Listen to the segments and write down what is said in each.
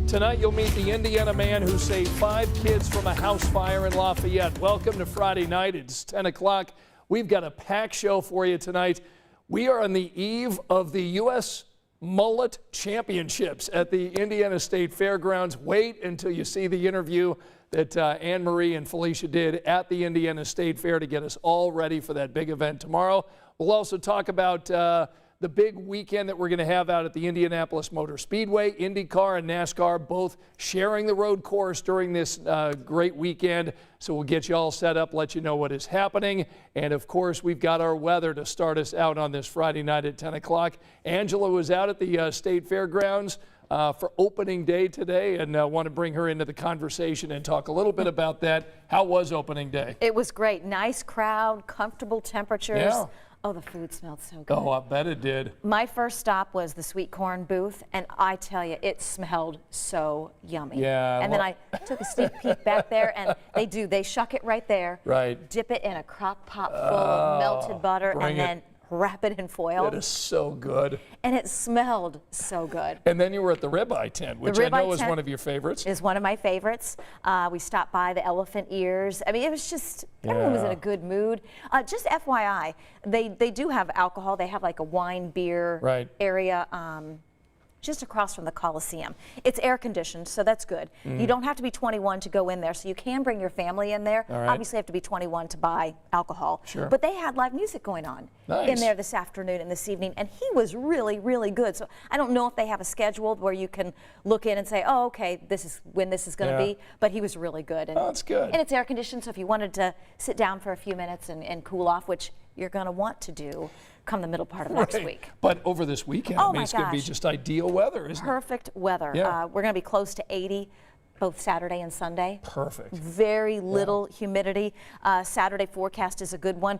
Tonight, you'll meet the Indiana man who saved 5 kids from a house fire in Lafayette. Welcome to Friday night. It's 10 o'clock. We've got a packed show for you tonight. We are on the eve of the U.S. Mullet Championships at the Indiana State Fairgrounds. Wait until you see the interview that Anne Marie and Felicia did at the Indiana State Fair to get us all ready for that big event tomorrow. We'll also talk about the big weekend that we're going to have out at the Indianapolis Motor Speedway. IndyCar and NASCAR both sharing the road course during this great weekend. So we'll get you all set up, let you know what is happening. And of course, we've got our weather to start us out on this Friday night at 10 o'clock. Angela was out at the State Fairgrounds for opening day today, and want to bring her into the conversation and talk a little bit about that. How was opening day? It was great. Nice crowd, comfortable temperatures. Yeah. Oh, the food smelled so good. Oh, I bet it did. My first stop was the sweet corn booth, and I tell you, it smelled so yummy. Yeah. And then I took a sneak peek back there, and they shuck it right there. Right. Dip it in a crock pot full of melted butter, and then wrap it in foil. It is so good. And it smelled so good. And then you were at the ribeye tent, which I know is one of your favorites. Is one of my favorites. We stopped by the elephant ears. I mean, it was just, everyone was in a good mood. Just FYI, they do have alcohol. They have like a wine beer area. Just across from the Coliseum. It's air conditioned, so that's good. You don't have to be 21 to go in there, so you can bring your family in there. Obviously, you have to be 21 to buy alcohol. Sure. But they had live music going on in there this afternoon and this evening, and he was really, really good. So I don't know if they have a schedule where you can look in and say, oh, okay, this is when this is going to be, but he was really good. And, that's good. And it's air conditioned, so if you wanted to sit down for a few minutes and cool off, which you're going to want to do come the middle part of next week. But over this weekend, I mean, it's going to be just ideal weather, isn't it? Perfect weather. Yeah. We're going to be close to 80 both Saturday and Sunday. Perfect. Very little humidity. Saturday forecast is a good one.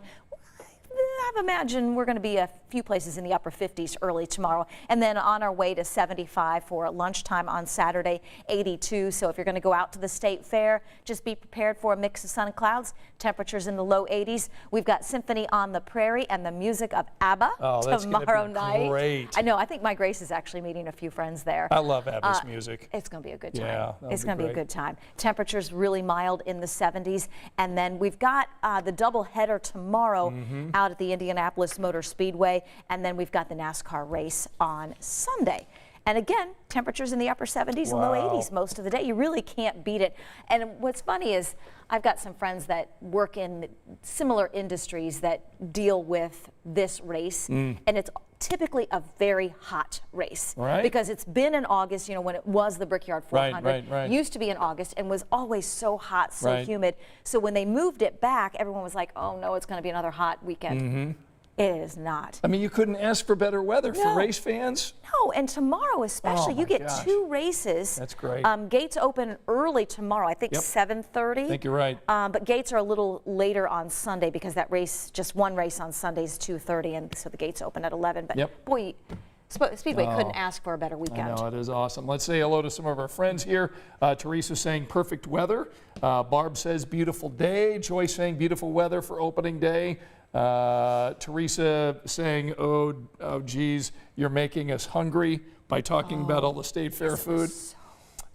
I imagine we're going to be a few places in the upper 50s early tomorrow, and then on our way to 75 for lunchtime on Saturday, 82. So if you're going to go out to the State Fair, just be prepared for a mix of sun and clouds. Temperatures in the low 80s. We've got Symphony on the Prairie and the music of ABBA tomorrow night. Great. I know. I think my Grace is actually meeting a few friends there. I love ABBA's music. It's going to be a good time. Yeah, it's going to be a good time. Temperatures really mild in the 70s, and then we've got the double header tomorrow out at the Indianapolis Motor Speedway, and then we've got the NASCAR race on Sunday. And again, temperatures in the upper 70s and low 80s most of the day. You really can't beat it. And what's funny is I've got some friends that work in similar industries that deal with this race, and it's typically a very hot race because it's been in August, you know, when it was the Brickyard 400. Used to be in August and was always so hot, so humid. So when they moved it back, everyone was like, oh no, it's going to be another hot weekend. It is not. I mean, you couldn't ask for better weather for race fans. No, and tomorrow especially, you get 2 races. That's great. Gates open early tomorrow, I think 7:30. I think you're right. But gates are a little later on Sunday because that race, just one race on Sunday is 2:30, and so the gates open at 11. But boy, Speedway couldn't ask for a better weekend. I know, it is awesome. Let's say hello to some of our friends here. Teresa saying perfect weather. Barb says beautiful day. Joyce saying beautiful weather for opening day. Teresa saying, oh geez, you're making us hungry by talking about all the State Fair food. It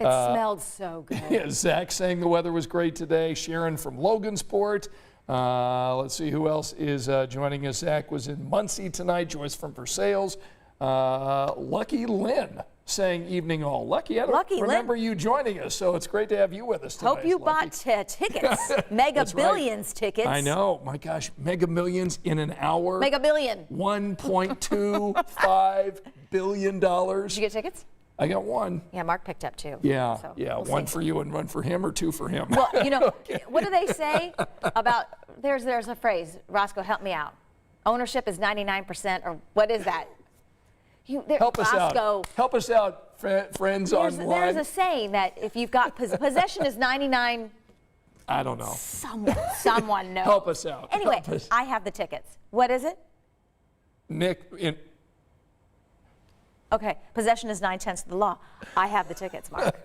smelled so good. Yeah, Zach saying the weather was great today. Sharon from Logansport. Let's see who else is joining us. Zach was in Muncie tonight. Joyce from Versailles. Lucky Lynn saying evening all. Lucky, I don't remember you joining us, so it's great to have you with us today. Hope you bought tickets, Mega Billions tickets. I know, my gosh, Mega Millions in an hour. Mega Billion. $1.25 billion. Did you get tickets? I got one. Yeah, Mark picked up 2. Yeah, so we'll one for you and one for him, or 2 for him. Well, you know, what do they say about, there's a phrase, Roscoe, help me out. Ownership is 99%, or what is that? Help us out. Help us out, friends online. There's a saying that if you've got possession is 99. I don't know. Someone knows. Help us out. Anyway, I have the tickets. What is it? Nick, Okay, possession is 9/10 of the law. I have the tickets, Mark.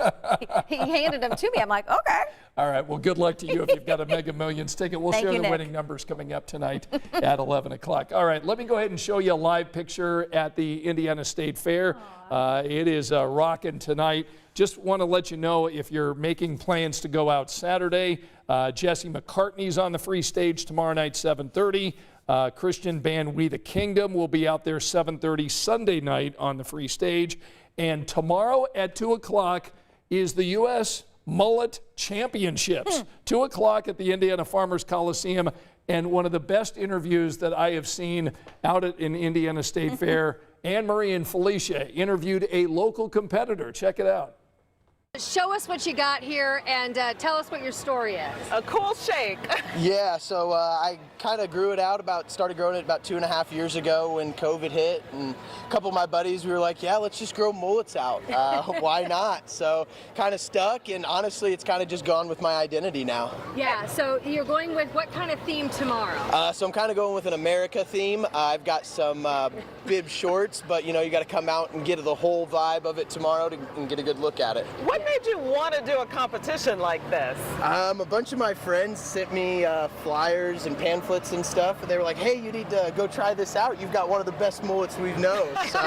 he handed them to me. I'm like, okay. All right, well, good luck to you if you've got a Mega Millions ticket. We'll Thank share you, the Nick. winning numbers coming up tonight at 11 o'clock. All right, let me go ahead and show you a live picture at the Indiana State Fair. It is rocking tonight. Just want to let you know, if you're making plans to go out Saturday, Jesse McCartney's on the free stage tomorrow night, 7:30. Christian band We the Kingdom will be out there 7:30 Sunday night on the free stage. And tomorrow at 2 o'clock is the U.S. Mullet Championships. 2 o'clock at the Indiana Farmers Coliseum. And one of the best interviews that I have seen out at an Indiana State Fair, Anne Marie and Felicia interviewed a local competitor. Check it out. Show us what you got here and tell us what your story is. A cool shake. Yeah, so I kind of started growing it about 2.5 years ago when COVID hit, and a couple of my buddies, we were like, yeah, let's just grow mullets out. Why not? So kind of stuck, and honestly, it's kind of just gone with my identity now. Yeah, so you're going with what kind of theme tomorrow? So I'm kind of going with an America theme. I've got some bib shorts, but you got to come out and get the whole vibe of it tomorrow and get a good look at it. What made you want to do a competition like this? A bunch of my friends sent me flyers and pamphlets and stuff, and they were like, hey, you need to go try this out. You've got one of the best mullets we've known, so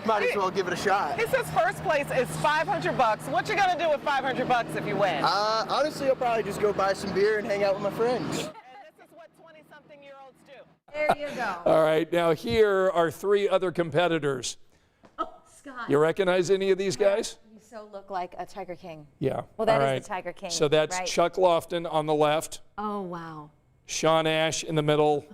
might as well give it a shot. He says first place is $500. What you gonna do with $500 if you win? Honestly, I'll probably just go buy some beer and hang out with my friends. And this is what 20-something-year-olds do. There you go. All right, now here are 3 other competitors. Oh, Scott. You recognize any of these guys? You so look like a Tiger King. Yeah. Well, that All is right. the Tiger King. So that's right? Chuck Lofton on the left, Oh, wow. Sean Ash in the middle,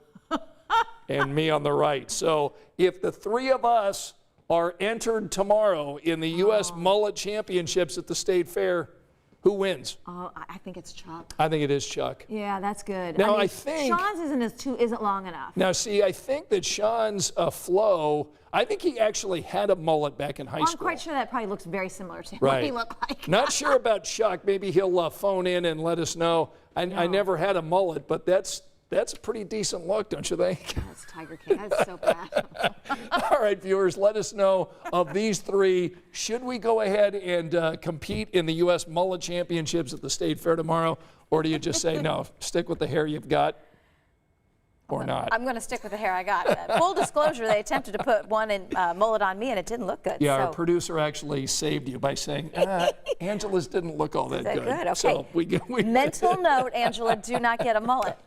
and me on the right. So if the 3 of us are entered tomorrow in the U.S. Mullet Championships at the State Fair, who wins? Oh, I think it's Chuck. I think it is Chuck. Yeah, that's good. Now, I I think- Sean's isn't long enough. Now, see, I think that Sean's flow, I think he actually had a mullet back in high I'm school. quite sure that probably looks very similar to what Right. he looked like. Not sure about Chuck. Maybe he'll phone in and let us know. I never had a mullet, but that's a pretty decent look, don't you think? That's Tiger King. That's so bad. All right, viewers, let us know of these 3. Should we go ahead and compete in the U.S. Mullet Championships at the State Fair tomorrow, or do you just say, no, stick with the hair you've got, or not? I'm going to stick with the hair I got. Full disclosure, they attempted to put one mullet on me, and it didn't look good. Yeah, so. our producer actually saved you by saying, Angela's didn't look all that Is that good. good? Okay. So we Mental note, Angela, do not get a mullet.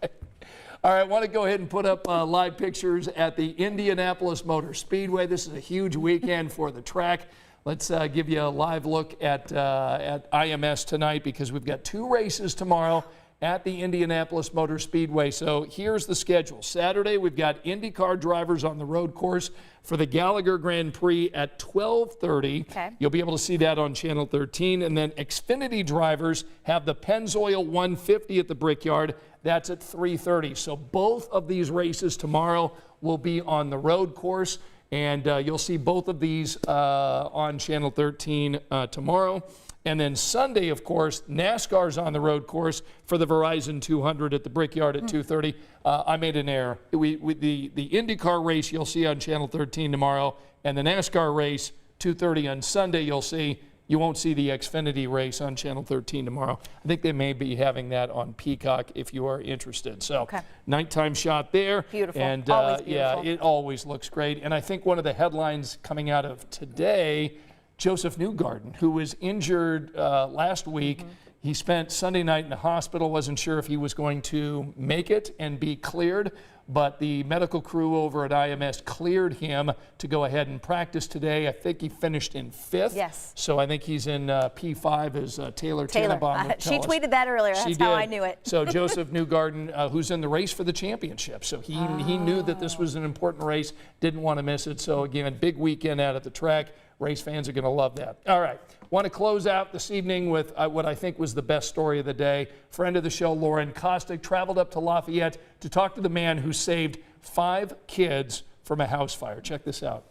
All right, I want to go ahead and put up live pictures at the Indianapolis Motor Speedway. This is a huge weekend for the track. Let's give you a live look at IMS tonight, because we've got 2 races tomorrow at the Indianapolis Motor Speedway. So here's the schedule. Saturday, we've got IndyCar drivers on the road course for the Gallagher Grand Prix at 12:30. Okay. You'll be able to see that on Channel 13. And then Xfinity drivers have the Pennzoil 150 at the Brickyard. That's at 3:30. So both of these races tomorrow will be on the road course. And you'll see both of these on Channel 13 tomorrow. And then Sunday, of course, NASCAR's on the road course for the Verizon 200 at the Brickyard at 2:30. I made an error. The IndyCar race you'll see on Channel 13 tomorrow, and the NASCAR race 2:30 on Sunday you'll see. You won't see the Xfinity race on Channel 13 tomorrow. I think they may be having that on Peacock if you are interested. So Okay. nighttime shot there. Beautiful. And Always yeah, beautiful. it always looks great. And I think one of the headlines coming out of today, Joseph Newgarden, who was injured last week. He spent Sunday night in the hospital, wasn't sure if he was going to make it and be cleared, but the medical crew over at IMS cleared him to go ahead and practice today. I think he finished in 5th. Yes. So I think he's in P5, as Taylor Tannenbaum would She tell us. tweeted that earlier. She That's how did. I knew it. So Joseph Newgarden, who's in the race for the championship. So he knew that this was an important race, didn't want to miss it. So again, big weekend out at the track. Race fans are going to love that. All right. Want to close out this evening with what I think was the best story of the day. Friend of the show, Lauren Kostick, traveled up to Lafayette to talk to the man who saved 5 kids from a house fire. Check this out.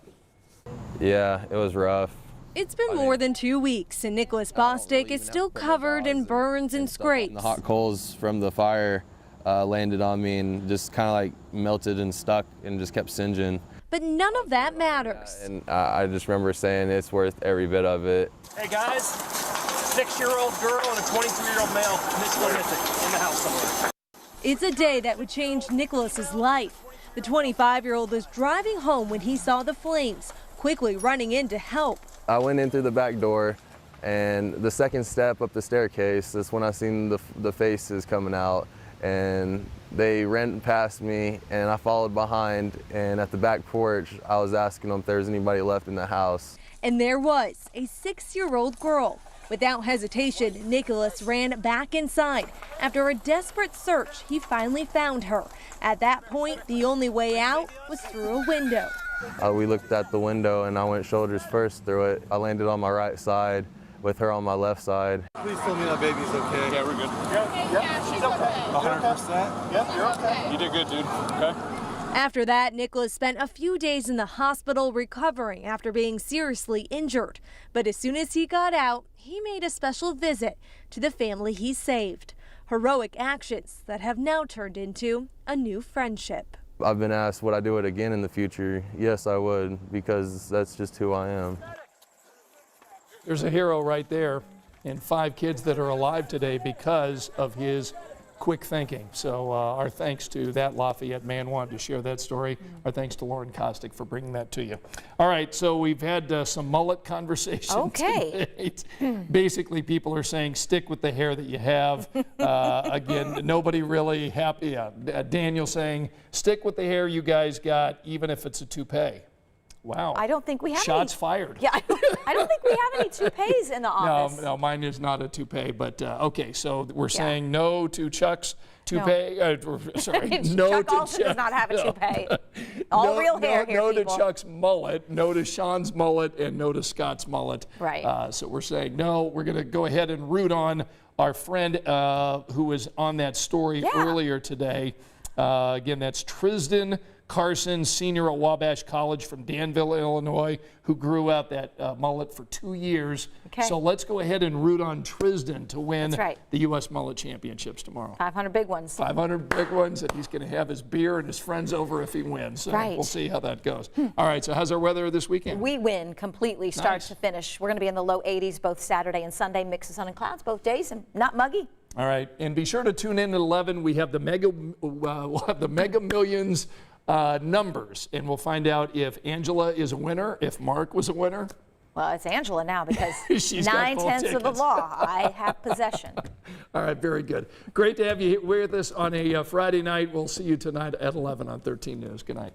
Yeah, it was rough. It's been more than 2 weeks, and Nicholas Bostic is still covered in burns and scrapes. The hot coals from the fire landed on me and just kind of like melted and stuck and just kept singeing. But none of that matters. And I just remember saying it's worth every bit of it. Hey guys, 6-year-old girl and a 23-year-old male missing in the house somewhere. It's a day that would change Nicholas's life. The 25-year-old was driving home when he saw the flames, quickly running in to help. I went in through the back door, and the second step up the staircase is when I seen the faces coming out, and they ran past me, and I followed behind, and at the back porch, I was asking them if there was anybody left in the house. And there was a 6-year-old girl. Without hesitation, Nicholas ran back inside. After a desperate search, he finally found her. At that point, the only way out was through a window. We looked at the window, and I went shoulders first through it. I landed on my right side with her on my left side. Please tell me that baby's okay. Yeah, we're good. Yeah, she's okay. 100%? Yeah, you're okay. You did good, dude. Okay. After that, Nicholas spent a few days in the hospital recovering after being seriously injured. But as soon as he got out, he made a special visit to the family he saved. Heroic actions that have now turned into a new friendship. I've been asked would I do it again in the future. Yes, I would, because that's just who I am. There's a hero right there, and 5 kids that are alive today because of his quick thinking. So our thanks to that Lafayette man wanted to share that story. Our thanks to Lauren Kostick for bringing that to you. All right, so we've had some mullet conversation. Okay. Basically, people are saying stick with the hair that you have. Again, nobody really happy. Daniel saying stick with the hair you guys got, even if it's a toupee. Wow. I don't think we have Shots any. fired. Yeah, I don't think we have any toupees in the office. No, mine is not a toupee, but okay, so we're saying no to Chuck's toupee. Sorry, no Chuck to also does not have a toupee. No, Real hair here, no people. to Chuck's mullet, no to Sean's mullet, and no to Scott's mullet. Right. So we're saying no. We're going to go ahead and root on our friend who was on that story earlier today. Again, that's Tristan Carson, senior at Wabash College from Danville, Illinois, who grew out that mullet for 2 years. Okay. So let's go ahead and root on Tristan to win That's right. the U.S. Mullet Championships tomorrow. 500 big ones. 500 big ones, and he's going to have his beer and his friends over if he wins. So Right. we'll see how that goes. All right, so how's our weather this weekend? We win completely, start to finish. We're going to be in the low 80s both Saturday and Sunday, mix of sun and clouds both days, and not muggy. All right, and be sure to tune in at 11. We have the we'll have the Mega Millions numbers, and we'll find out if Angela is a winner, if Mark was a winner. Well, it's Angela now because She's got full 9/10 of the tickets. law. I have possession. All right, very good. Great to have you with us on a Friday night. We'll see you tonight at 11 on 13 News. Good night.